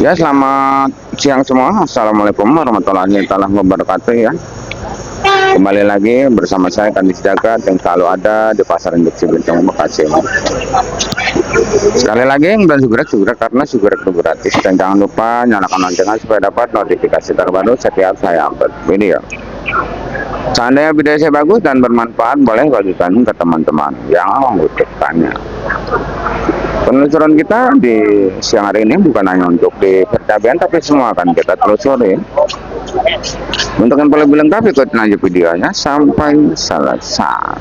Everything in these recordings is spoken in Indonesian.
Ya, selamat siang semua. Assalamualaikum warahmatullahi wabarakatuh ya. Kembali lagi bersama saya Kandis Jagat yang selalu ada di Pasar Induk Cibitung Bekasi. Sekali lagi dan sugrek karena sugrek itu gratis, dan jangan lupa nyalakan loncengnya supaya dapat notifikasi terbaru setiap saya upload video. Seandainya video saya bagus dan bermanfaat, boleh bagikan ke teman-teman yang membutuhkannya. Penelusuran kita di siang hari ini bukan hanya untuk di percabean, tapi semua akan kita telusuri. Untuk yang lebih lengkap, ikutin aja videonya sampai selesai.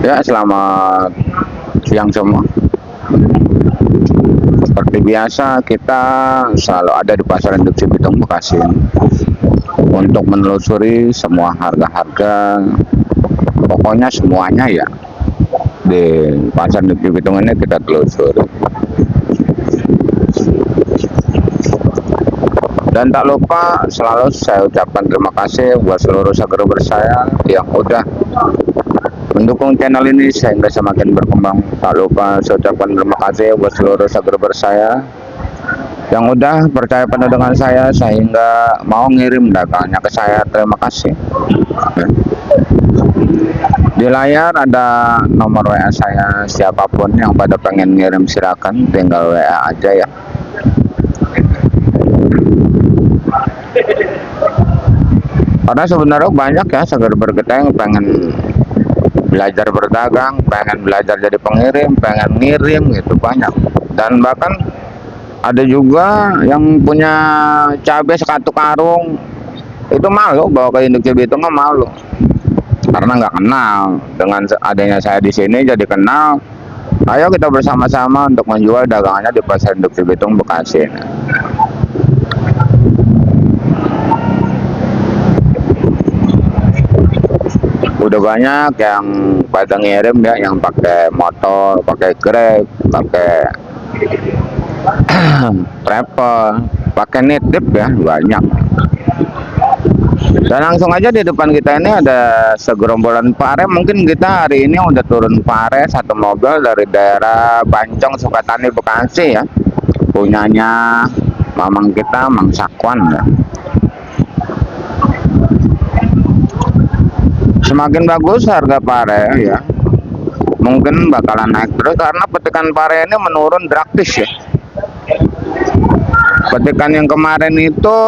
Ya, selamat siang semua. Seperti biasa, kita selalu ada di Pasar Induk Cibitung Bekasi untuk menelusuri semua harga-harga, pokoknya semuanya ya di Pasar Induk Cibitung ini kita telusuri. Dan tak lupa selalu saya ucapkan terima kasih buat seluruh subscriber saya yang udah mendukung channel ini sehingga semakin berkembang. Tak lupa saya ucapkan terima kasih buat seluruh subscriber saya yang udah percaya penuh dengan saya sehingga mau ngirim dagangnya ke saya. Terima kasih. Di layar ada nomor WA saya, siapapun yang pada pengen ngirim silakan tinggal WA aja ya. Karena sebenarnya banyak ya subscriber kita yang pengen belajar berdagang, pengen belajar jadi pengirim, pengen ngirim gitu, banyak. Dan bahkan ada juga yang punya cabai sekatu karung itu malu bawa ke Induk Cibitung, malu karena nggak kenal. Dengan adanya saya di sini jadi kenal. Ayo kita bersama-sama untuk menjual dagangannya di Pasar Induk Cibitung Bekasi. Udah banyak yang pada ngirim ya, yang pakai motor, pakai Grab, pakai travel, pakai nitip ya, banyak. Dan langsung aja di depan kita ini ada segerombolan pare. Mungkin kita hari ini udah turun pare satu mobil dari daerah Bancong, Sukatani, Bekasi ya, punyanya mamang kita, Mang Sakwan ya. Semakin bagus harga pare ya, mungkin bakalan naik terus karena petikan pare ini menurun drastis ya. Petikan yang kemarin itu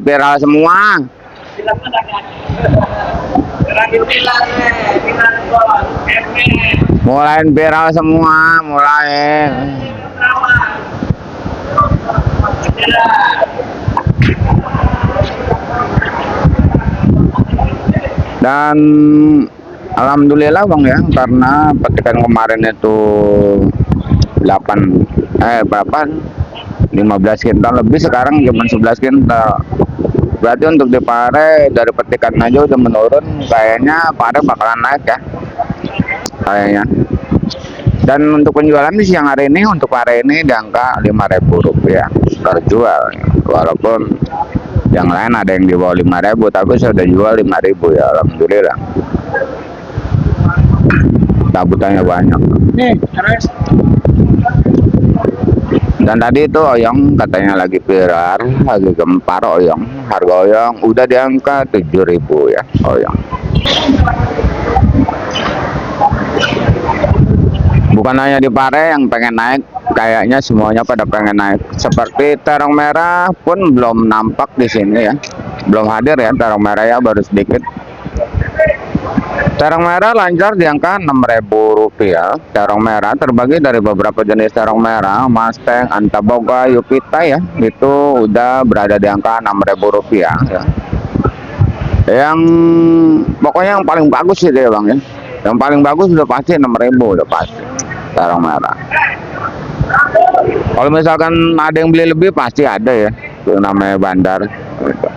viral semua. Mulai viral semua, mulai. Dan alhamdulillah Bang ya, karena petikan kemarin itu 15 kintal lebih, sekarang cuma 11 kintal. Berarti untuk di pare dari petikan aja udah menurun. Kayaknya pare bakalan naik ya, kayaknya. Dan untuk penjualan di siang hari ini untuk pare ini di angka Rp5.000 terjual. Walaupun yang lain ada yang di bawah 5.000, tapi saya udah jual 5.000 ya, alhamdulillah. Cabutannya banyak. Dan tadi itu oyong katanya lagi viral, lagi gempar oyong. Harga oyong udah di angka 7.000 ya, oyong. Bukan hanya di pare yang pengen naik, kayaknya semuanya pada pengen naik. Seperti terong merah pun belum nampak di sini ya, belum hadir ya terong merah ya, baru sedikit. Terong merah lancar di angka Rp6.000. Terong merah terbagi dari beberapa jenis terong merah, Mustang, Antaboga, Yupita ya, itu udah berada di angka Rp6.000 ya. Yang pokoknya yang paling bagus sih deh Bang ya. Yang paling bagus udah pasti 6.000, udah pasti terong merah. Kalau misalkan ada yang beli lebih pasti ada ya, itu namanya bandar gitu.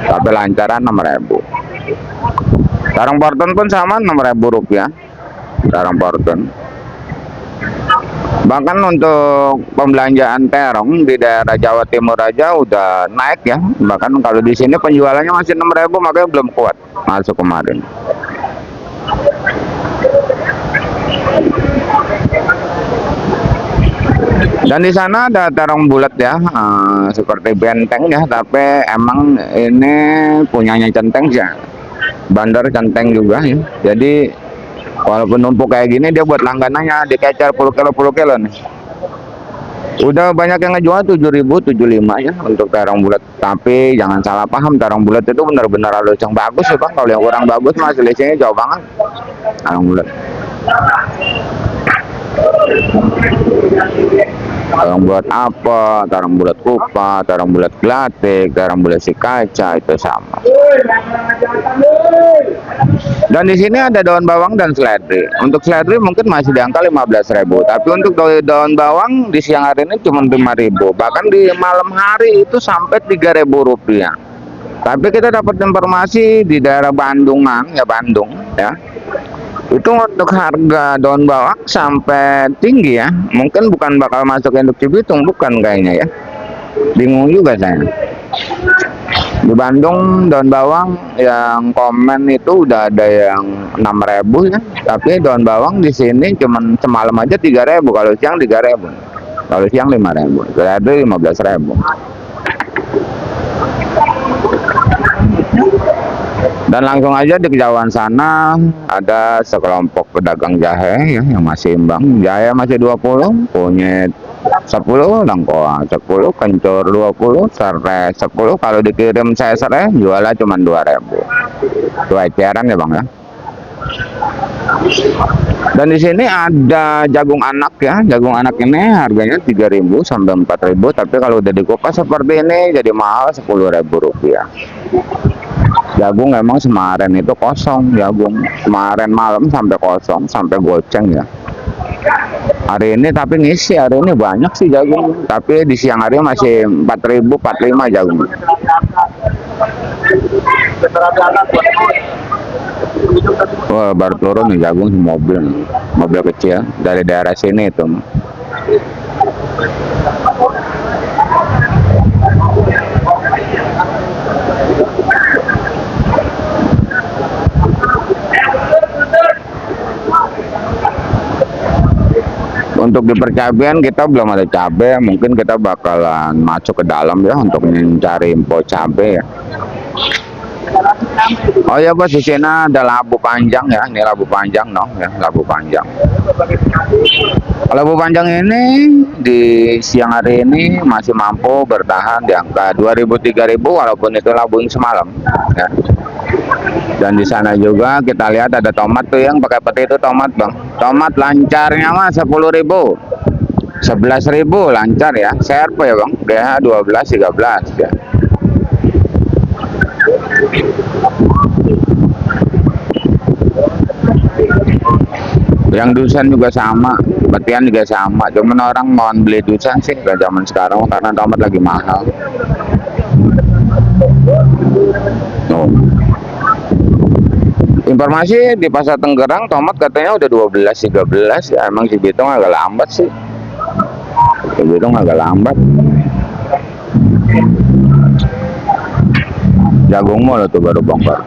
Tapi lancaran 6.000. Tarung Porton pun sama Rp6.000 tarung Porton. Bahkan untuk pembelanjaan terong di daerah Jawa Timur aja udah naik ya. Bahkan kalau di sini penjualannya masih 6.000, makanya belum kuat masuk kemarin. Dan di sana ada terong bulat ya, seperti benteng ya, tapi emang ini punyanya Centeng ya. Bandar Centeng juga ya. Jadi walaupun numpuk kayak gini, dia buat langganannya dikecer 10 kilo nih. Udah banyak yang ngejual 7.000, 75 ya untuk terong bulat. Tapi jangan salah paham, terong bulat itu benar-benar halus yang bagus ya Bang. Kalau yang kurang bagus mah selisihnya jauh banget. Terong bulat. Terong bulat apa, terong bulat kupa, terong bulat gelatik, terong bulat si kaca itu sama. Dan di sini ada daun bawang dan seledri. Untuk seledri mungkin masih di angka 15.000, tapi untuk daun bawang di siang hari ini cuma 5.000. Bahkan di malam hari itu sampai Rp3.000. Tapi kita dapat informasi di daerah Bandungan ya, Bandung ya. Itu untuk harga daun bawang sampai tinggi ya. Mungkin bukan bakal masuk induk Cibitung, bukan kayaknya ya. Bingung juga saya. Di Bandung daun bawang yang komen itu udah ada yang 6.000 ya. Tapi daun bawang di sini cuman semalam aja 3.000, kalau siang 3.000. Kalau siang 5.000. Berarti 15.000. Dan langsung aja di kejauhan sana ada sekelompok pedagang jahe ya yang masih imbang. Jahe masih 20, kunyit 10, lengkoa 10, kencur 20, serai 10. Kalau dikirim saya serai jualnya cuma 2.000. Itu eceran ya Bang ya. Dan di sini ada jagung anak ya. Jagung anak ini harganya 3.000 sampai 4.000, tapi kalau udah dikupas seperti ini jadi mahal Rp10.000. Jagung emang kemarin itu kosong, jagung kemarin malam sampai kosong, sampai goceng ya. Hari ini tapi ngisi, hari ini banyak sih jagung, tapi di siang hari masih 4.000, 45 jagung. Wah, baru turun nih jagung mobil kecil dari daerah sini itu. Untuk di percabean kita belum ada cabai, mungkin kita bakalan masuk ke dalam ya untuk mencari info cabai ya. Oh ya Bos, di sini ada labu panjang ya, ini labu panjang ya, labu panjang. Labu panjang ini di siang hari ini masih mampu bertahan di angka 2.000-3.000 walaupun itu labu yang semalam ya. Dan di sana juga kita lihat ada tomat tuh yang pakai peti itu tomat Bang. Tomat lancarnya mah 10.000, 11.000 lancar ya. Serpe ya Bang, DH 12, 13 ya. Yang dusan juga sama, betian juga sama. Cuman orang mau beli dusan sih ke zaman sekarang karena tomat lagi mahal. Oh. Informasi di Pasar Tenggerang tomat katanya udah 12-13 ya. Emang Cibitung agak lambat sih. Cibitung agak lambat. Jagung mall tuh baru bongkar.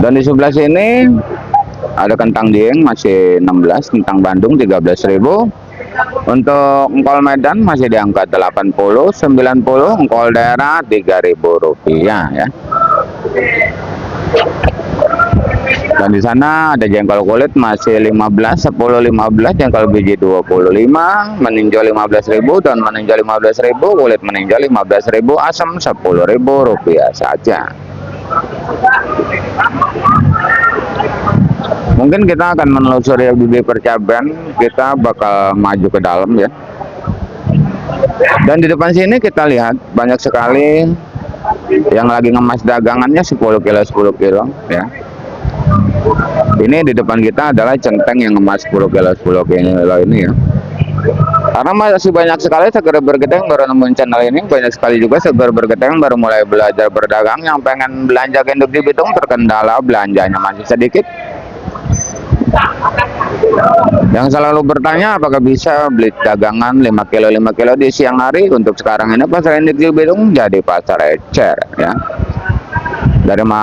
Dan di sebelah sini ada kentang Dieng masih 16, kentang Bandung 13.000. Untuk engkol Medan masih di angka 80, 90, engkol daerah Rp3.000 ya. Dan di sana ada jengkol kulit masih 15, 10, 15, jengkol biji 25, meninjau 15.000, dan meninjau 15.000, kulit meninjau 15.000, asam Rp10.000 saja. Mungkin kita akan menelusuri bibit percabean, kita bakal maju ke dalam ya. Dan di depan sini kita lihat banyak sekali yang lagi ngemas dagangannya 10 kilo 10 kilo ya. Ini di depan kita adalah centeng yang ngemas 10 kilo 10 kilo ini ya. Karena masih banyak sekali seger-seger kita yang baru nemuin channel ini, banyak sekali juga seger-seger kita yang baru mulai belajar berdagang, yang pengen belanja gendut di Bitung, terkendala belanjanya masih sedikit. Yang selalu bertanya apakah bisa beli dagangan 5 kilo 5 kilo di siang hari. Untuk sekarang ini pasar induk di Bitung jadi pasar ecer ya.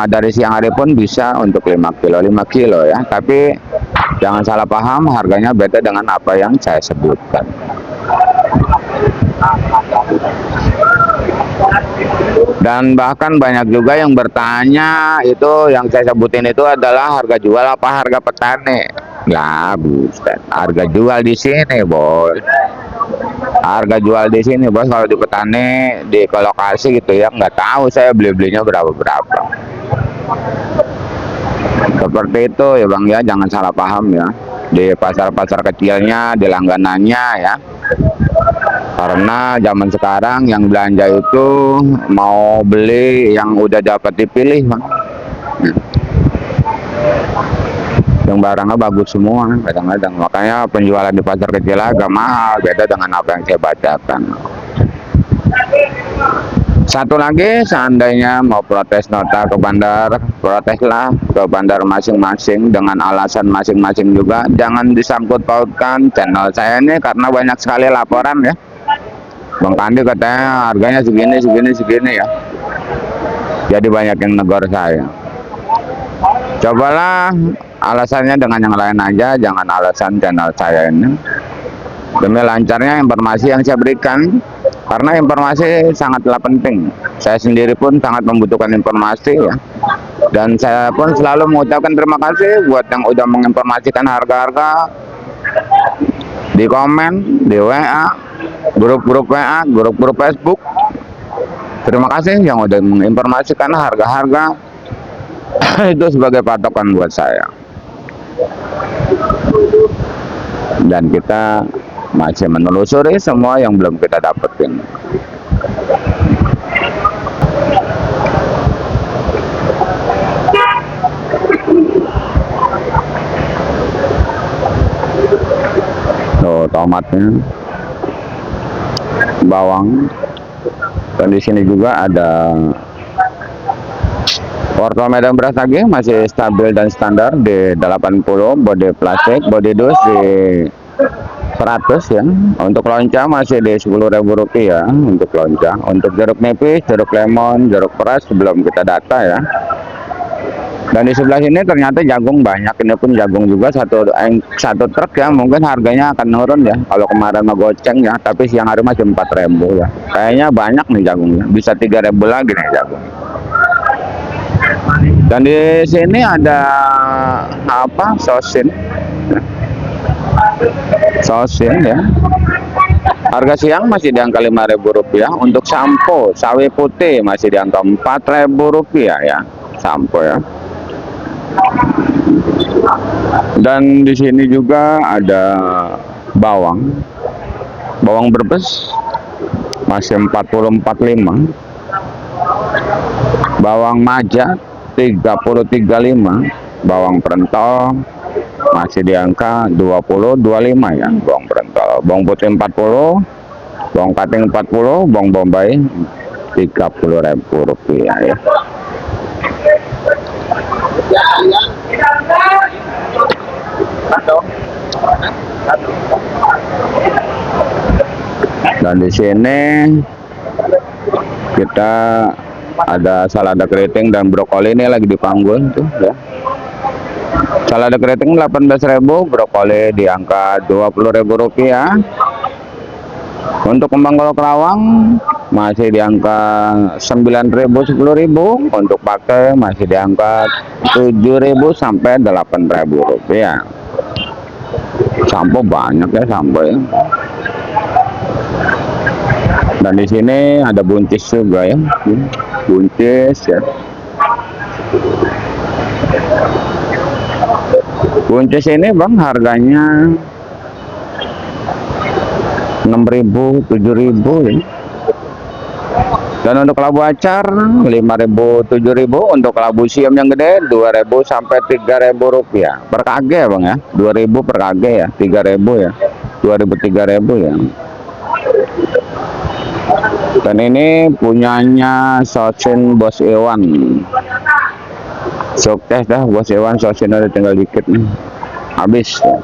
Dari siang hari pun bisa untuk 5 kilo 5 kilo ya. Tapi jangan salah paham, harganya beda dengan apa yang saya sebutkan. Dan bahkan banyak juga yang bertanya, itu yang saya sebutin itu adalah harga jual apa harga petani. Lah, bukan. Harga jual di sini, bos. Harga jual di sini, bos. Kalau di petani, di lokasi gitu ya, nggak tahu saya belinya berapa. Seperti itu ya bang ya, jangan salah paham ya. Di pasar-pasar kecilnya, di langganannya ya. Karena zaman sekarang yang belanja itu mau beli yang udah dapat dipilih bang. Yang barangnya bagus semua kadang-kadang, makanya penjualan di pasar kecil agak mahal, beda dengan apa yang saya bacakan. Satu lagi, seandainya mau protes nota ke bandar, proteslah ke bandar masing-masing dengan alasan masing-masing juga. Jangan disangkut pautkan channel saya ini karena banyak sekali laporan ya. Bang Kandi katanya harganya segini ya. Jadi banyak yang negor saya. Cobalah alasannya dengan yang lain aja, jangan alasan channel saya ini. Demi lancarnya informasi yang saya berikan, karena informasi sangatlah penting. Saya sendiri pun sangat membutuhkan informasi ya. Dan saya pun selalu mengucapkan terima kasih buat yang udah menginformasikan harga-harga di komen, di WA, grup-grup WA, grup-grup Facebook. Terima kasih yang udah menginformasikan harga-harga itu sebagai patokan buat saya. Dan kita masih menelusuri semua yang belum kita dapetin. Tuh tomatnya, bawang, dan di sini juga ada wortel Medan beras lagi masih stabil dan standar di 80, bodi plastik, bodi dus di 100 ya. Untuk lonca masih di Rp10.000 untuk lonca. Untuk jeruk nipis, jeruk lemon, jeruk peras belum kita data ya. Dan di sebelah sini ternyata jagung banyak, ini pun jagung juga satu truk ya, mungkin harganya akan turun ya. Kalau kemarin ngegoceng ya, tapi siang hari masih 4.000 ya. Kayaknya banyak nih jagungnya, bisa 3.000 lagi nih jagung. Dan di sini ada apa? Sosin ya. Harga siang masih di angka Rp5.000. Untuk sampo sawi putih masih di angka Rp4.000 ya, sampo ya. Dan di sini juga ada bawang berbes masih 40-45. Bawang maja 30-35. Bawang pentol masih di angka 20-25 ya, bawang pentol. Bawang putih 40, bawang kating 40, bawang bombay Rp30.000 ya. Dan di sini kita ada salada keriting dan brokoli, ini lagi dipanggul tuh ya. Salada keriting 18.000, brokoli di angka Rp20.000. Untuk kembang kol kerawang masih di angka 9.000 10.000. Untuk pakai masih di angka 7.000 sampai 8.000 rupiah. Sampo banyak ya, sampo ya. Dan di sini ada buncis juga ya, buncis ya. Buncis ini bang harganya 6.000 7.000 ya. Dan untuk kelabu acar 5.000 7.000. Untuk kelabu siam yang gede 2.000 sampai 3.000 rupiah per kg bang ya. 2.000 per kg ya, 3.000 ya. 2000 3000 ya. Dan ini punyanya Sosin Bos Iwan. Sukses dah Bos Iwan, Sosin udah tinggal dikit nih. Habis ya.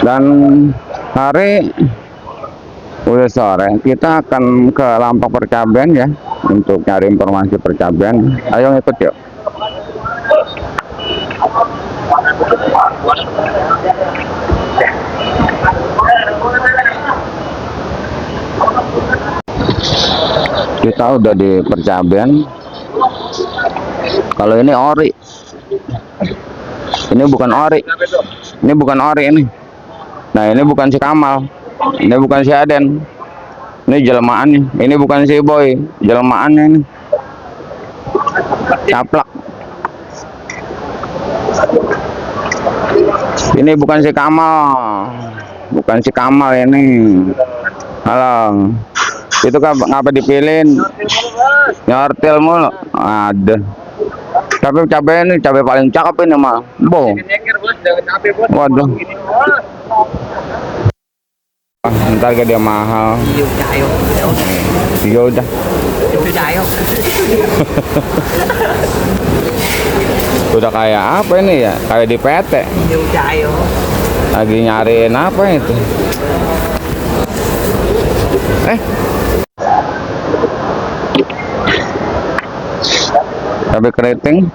Dan hari udah sore, kita akan ke Lampok Percabean ya untuk cari informasi percabean. Ayo ngikut yuk. Kita udah di Percabean. Kalau ini ori, ini bukan ori, ini bukan ori ini. Nah ini bukan si Kamal, ini bukan si Aden, ini jelmaannya. Ini bukan si Boy, jelmaannya ini. Caplak. Ini bukan si Kamal, bukan si Kamal ini. Halo, itu kan ngapa dipilihin? Nyortil mulu, ada. Tapi cabai ini cabai paling cakep ini mah, boh. Waduh. Ntar ke dia mahal. Iya udah. Udah kayak apa ini ya? Kayak di PT. Lagi nyariin apa itu? Cabai keriting,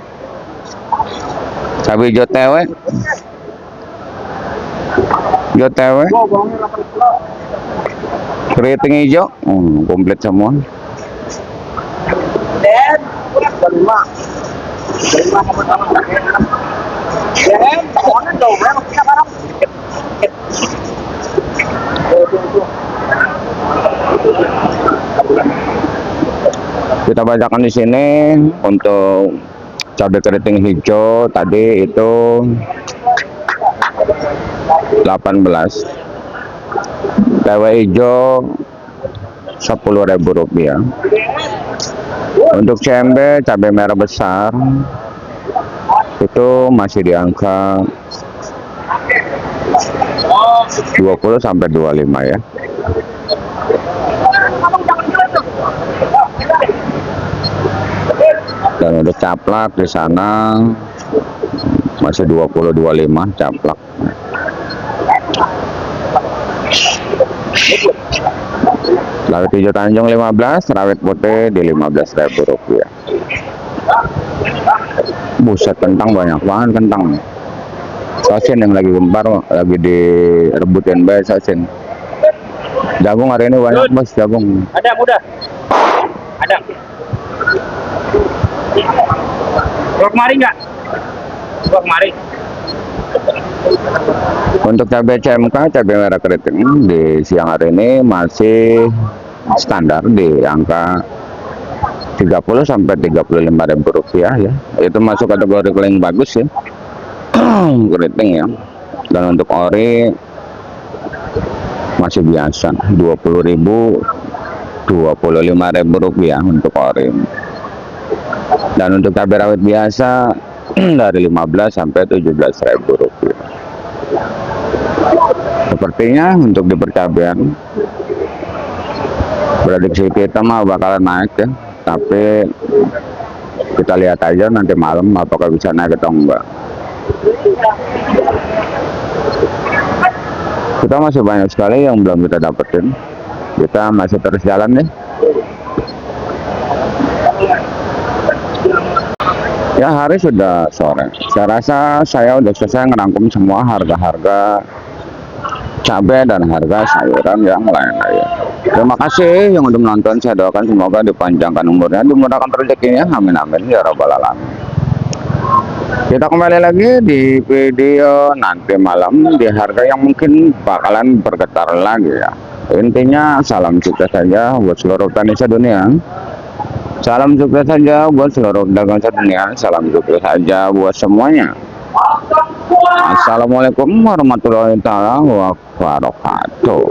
cabai JOTW, keriting hijau, komplit semua. Kita bacakan di sini untuk cabai keriting hijau tadi itu 18. Cabai hijau 10.000 rupiah. Untuk cembe cabai merah besar itu masih di angka 20 sampai 25 ya. Dan untuk caplak di sana masih 20-25 caplak. Rawit hijau Tanjung 15, rawit putih di 15.000 rupiah. Buset, kentang banyak banget kentang. Sosin yang lagi gempar, lagi direbutin bae sosin. Jagung hari ini banyak bos, jagung. Ada muda. Ada. Bawa kemari nggak? Bawa kemari. Untuk cabai CMK, cabai merah keriting di siang hari ini masih standar di angka 30 sampai 35.000 rupiah ya. Itu masuk kategori paling bagus ya. Keriting ya. Dan untuk ori masih biasa 20.000, 25.000 rupiah untuk ori. Dan untuk cabai rawit biasa dari 15 sampai 17.000 rupiah. Sepertinya untuk di percabean prediksi kita mah bakalan naik ya, tapi kita lihat aja nanti malam apakah bisa naik atau enggak. Kita masih banyak sekali yang belum kita dapetin, kita masih terus jalan nih. Ya hari sudah sore, saya rasa saya udah selesai ngerangkum semua harga-harga cabai dan harga sayuran yang lain-lain. Terima kasih yang udah menonton, saya doakan semoga dipanjangkan umurnya, dimudahkan rezekinya, amin amin ya rabbal alamin. Kita kembali lagi di video nanti malam di harga yang mungkin bakalan bergetar lagi ya. Intinya salam sukses saja buat seluruh petani sedunia. Salam sukses saja buat seluruh dagang sedunia. Salam sukses saja buat semuanya. Assalamualaikum warahmatullahi taala wabarakatuh.